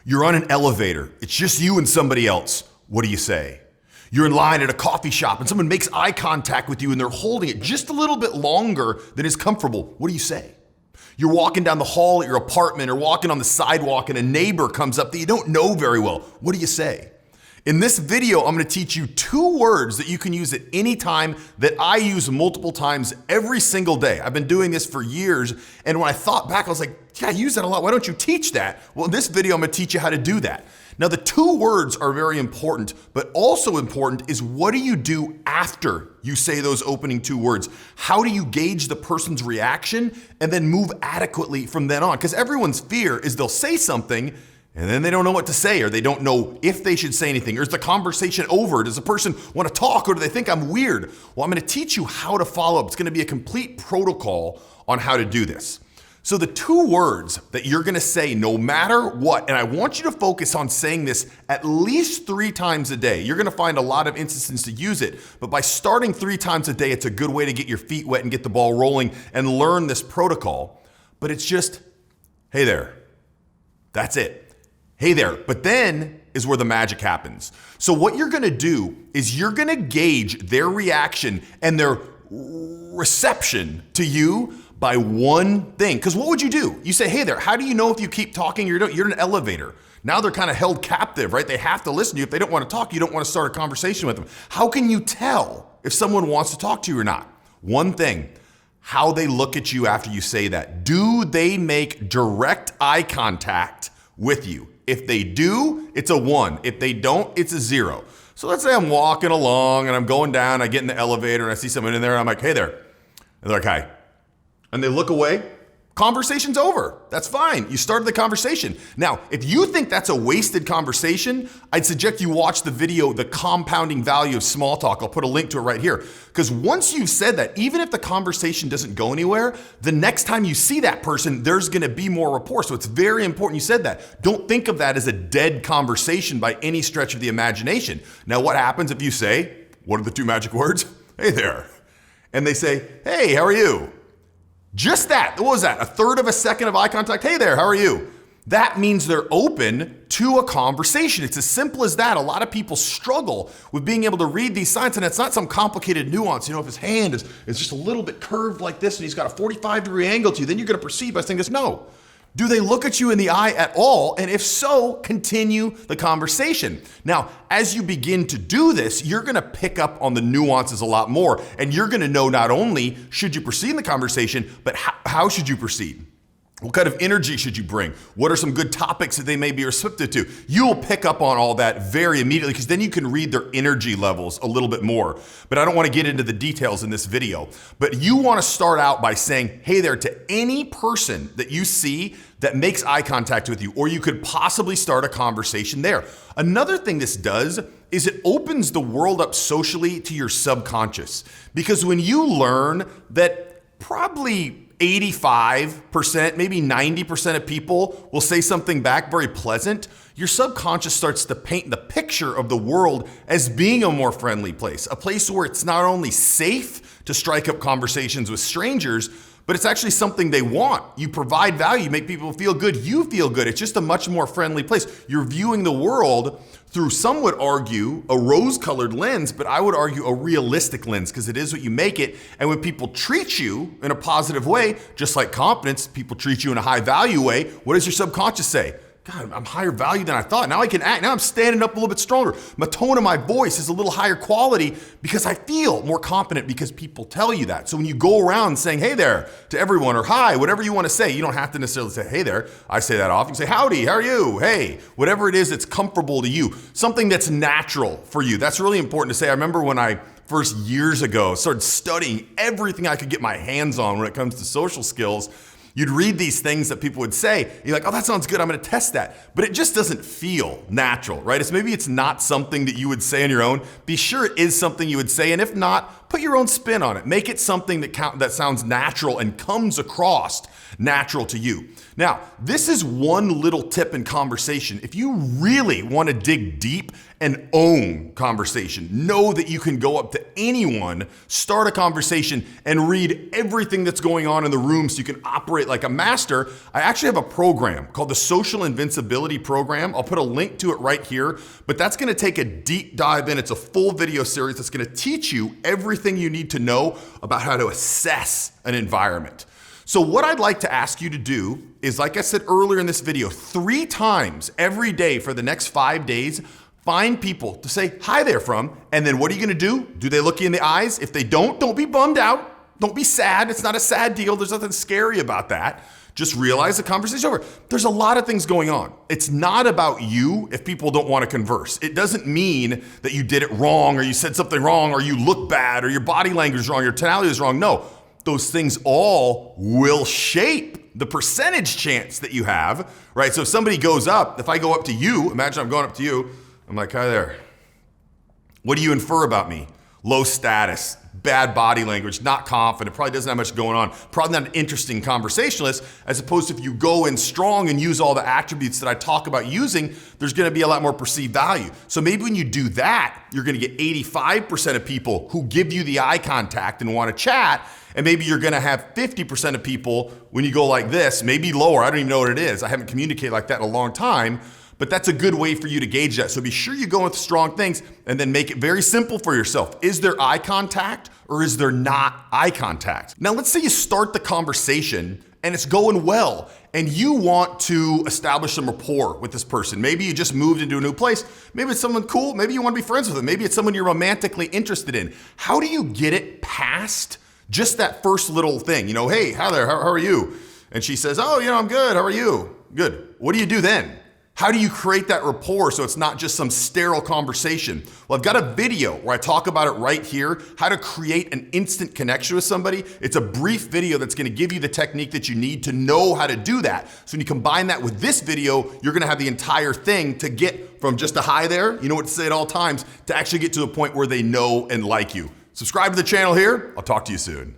You're on an elevator. It's just you and somebody else. What do you say? You're in line at a coffee shop and someone makes eye contact with you and they're holding it just a little bit longer than is comfortable. What do you say? You're walking down the hall at your apartment or walking on the sidewalk and a neighbor comes up that you don't know very well. What do you say? In this video, I'm going to teach you 2 words that you can use at any time that I use multiple times every single day. I've been doing this for years, and when I thought back, I was like, yeah, I use that a lot. Why don't you teach that? Well, in this video, I'm going to teach you how to do that. Now, the 2 words are very important, but also important is what do you do after you say those opening 2 words? How do you gauge the person's reaction and then move adequately from then on? Because everyone's fear is they'll say something and then they don't know what to say, or they don't know if they should say anything. Or is the conversation over? Does the person want to talk, or do they think I'm weird? Well, I'm going to teach you how to follow up. It's going to be a complete protocol on how to do this. So the 2 words that you're going to say no matter what, and I want you to focus on saying this at least 3 times a day. You're going to find a lot of instances to use it, but by starting 3 times a day, it's a good way to get your feet wet and get the ball rolling and learn this protocol. But it's just, hey there. That's it. Hey there. But then is where the magic happens. So what you're going to do is you're going to gauge their reaction and their reception to you by one thing. Because what would you do? You say, hey there, how do you know if you keep talking or you're in an elevator? Now they're kind of held captive, right? They have to listen to you. If they don't want to talk, you don't want to start a conversation with them. How can you tell if someone wants to talk to you or not? One thing, how they look at you after you say that. Do they make direct eye contact with you? If they do, it's a 1. If they don't, it's a 0. So let's say I'm walking along and I'm going down, I get in the elevator and I see someone in there and I'm like, hey there. And they're like, hi. And they look away. Conversation's over. That's fine. You started the conversation. Now, if you think that's a wasted conversation, I'd suggest you watch the video, The Compounding Value of Small Talk. I'll put a link to it right here. Because once you've said that, even if the conversation doesn't go anywhere, the next time you see that person, there's going to be more rapport. So it's very important you said that. Don't think of that as a dead conversation by any stretch of the imagination. Now, what happens if you say, what are the 2 magic words? Hey there. And they say, hey, how are you? Just that. What was that? 1/3 of a second of eye contact. Hey there, how are you? That means they're open to a conversation. It's as simple as that. A lot of people struggle with being able to read these signs, and it's not some complicated nuance. You know, if his hand is just a little bit curved like this and he's got a 45-degree angle to you, then you're going to proceed by saying this. No. Do they look at you in the eye at all? And if so, continue the conversation. Now, as you begin to do this, you're going to pick up on the nuances a lot more. And you're going to know not only should you proceed in the conversation, but how should you proceed? What kind of energy should you bring? What are some good topics that they may be receptive to? You'll pick up on all that very immediately because then you can read their energy levels a little bit more. But I don't want to get into the details in this video. But you want to start out by saying, hey there, to any person that you see that makes eye contact with you, or you could possibly start a conversation there. Another thing this does is it opens the world up socially to your subconscious. Because when you learn that probably 85%, maybe 90% of people will say something back very pleasant, your subconscious starts to paint the picture of the world as being a more friendly place, a place where it's not only safe to strike up conversations with strangers, but it's actually something they want. You provide value, you make people feel good, you feel good. It's just a much more friendly place. You're viewing the world through, some would argue, a rose-colored lens, but I would argue a realistic lens because it is what you make it. And when people treat you in a positive way, just like confidence, people treat you in a high-value way, what does your subconscious say? God, I'm higher value than I thought. Now I can act. Now I'm standing up a little bit stronger. My tone of my voice is a little higher quality because I feel more confident because people tell you that. So when you go around saying, hey there, to everyone, or hi, whatever you want to say, you don't have to necessarily say, hey there. I say that often. You say, howdy, how are you? Hey, whatever it is that's comfortable to you. Something that's natural for you. That's really important to say. I remember when I first years ago started studying everything I could get my hands on when it comes to social skills. You'd read these things that people would say. You're like, oh, that sounds good. I'm going to test that. But it just doesn't feel natural, right? Maybe it's not something that you would say on your own. Be sure it is something you would say. And if not, Put your own spin on it. Make it something that sounds natural and comes across natural to you. Now, this is one little tip in conversation. If you really want to dig deep and own conversation, know that you can go up to anyone, start a conversation, and read everything that's going on in the room so you can operate like a master. I actually have a program called the Social Invincibility Program. I'll put a link to it right here, but that's going to take a deep dive in. It's a full video series that's going to teach you everything you need to know about how to assess an environment. So what I'd like to ask you to do is, like I said earlier in this video, 3 times every day for the next 5 days, find people to say hi there from, and then what are you gonna do? Do they look you in the eyes? If they don't be bummed out. Don't be sad. It's not a sad deal. There's nothing scary about that. Just realize the conversation's over. There's a lot of things going on. It's not about you if people don't want to converse. It doesn't mean that you did it wrong or you said something wrong or you look bad or your body language is wrong, your tonality is wrong. No. Those things all will shape the percentage chance that you have, right? So if somebody goes up, if I go up to you, imagine I'm going up to you, I'm like, hi there. What do you infer about me? Low status, bad body language, not confident, probably doesn't have much going on, probably not an interesting conversationalist, as opposed to if you go in strong and use all the attributes that I talk about using, there's gonna be a lot more perceived value. So maybe when you do that, you're gonna get 85% of people who give you the eye contact and wanna chat, and maybe you're gonna have 50% of people when you go like this, maybe lower, I don't even know what it is. I haven't communicated like that in a long time, but that's a good way for you to gauge that. So be sure you go with strong things and then make it very simple for yourself. Is there eye contact or is there not eye contact? Now let's say you start the conversation and it's going well and you want to establish some rapport with this person. Maybe you just moved into a new place. Maybe it's someone cool. Maybe you want to be friends with them. Maybe it's someone you're romantically interested in. How do you get it past just that first little thing? You know, hey, hi there, how are you? And she says, oh, I'm good, how are you? Good. What do you do then? How do you create that rapport so it's not just some sterile conversation? Well, I've got a video where I talk about it right here, how to create an instant connection with somebody. It's a brief video that's gonna give you the technique that you need to know how to do that. So when you combine that with this video, you're gonna have the entire thing to get from just a hi there, you know what to say at all times, to actually get to a point where they know and like you. Subscribe to the channel here. I'll talk to you soon.